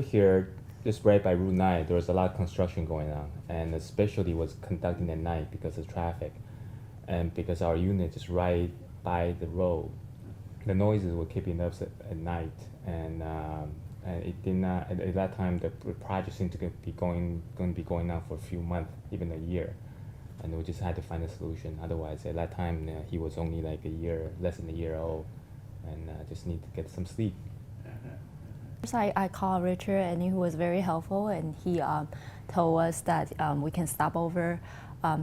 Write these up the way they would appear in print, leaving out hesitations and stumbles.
over here, just right by Route 9, there was a lot of construction going on, and especially was conducting at night because of traffic, and because our unit is right by the road. The noises were keeping us at night, and it did not. At that time, the project seemed to be going to be going on for a few months, even a year, and we just had to find a solution. Otherwise, at that time, he was only like less than a year old, and just need to get some sleep. First, I called Richard, and he was very helpful, and he told us that we can stop over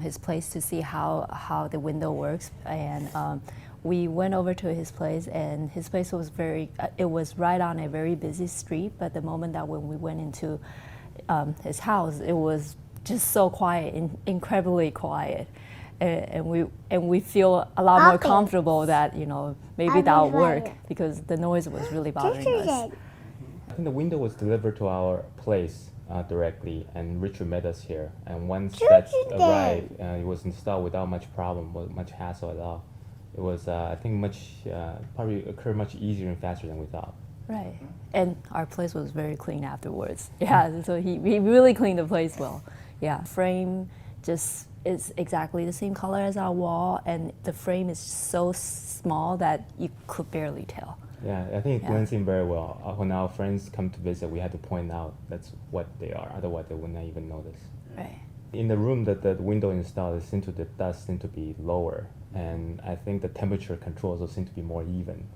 his place to see how the window works, and we went over to his place, and his place was it was right on a very busy street, but the moment that when we went into his house, it was just so quiet, incredibly quiet. And we feel a lot more comfortable that maybe that'll work, because the noise was really bothering us. I think the window was delivered to our place directly, and Richard met us here. And once that arrived, it was installed without much problem, much hassle at all. It was, I think, probably occurred much easier and faster than we thought. Right, and our place was very clean afterwards. Yeah, so he really cleaned the place well. Yeah, frame just is exactly the same color as our wall, and the frame is so small that you could barely tell. Yeah, I think it blends in very well. When our friends come to visit, we had to point out that's what they are. Otherwise, they would not even notice. Right. In the room that the window installed, the dust seemed to be lower, and I think the temperature control also seemed to be more even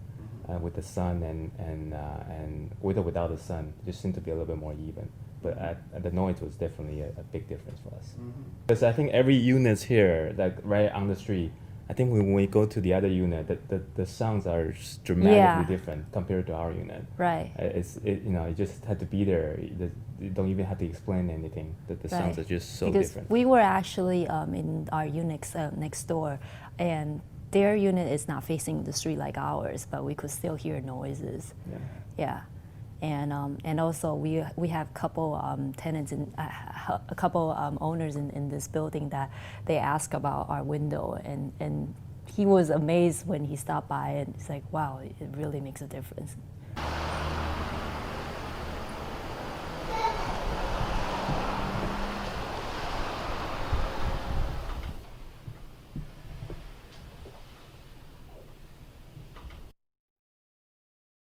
with the sun and with or without the sun. It just seemed to be a little bit more even. But the noise was definitely a big difference for us. Because I think every unit here, like right on the street, I think when we go to the other unit, the sounds are dramatically different compared to our unit. Right. You just had to be there. You don't even have to explain anything. The sounds are just so different. We were actually in our units next door, and their unit is not facing the street like ours, but we could still hear noises. Yeah. And also we have a couple tenants a couple owners in this building that they ask about our window, and he was amazed when he stopped by, and it's like, wow, it really makes a difference.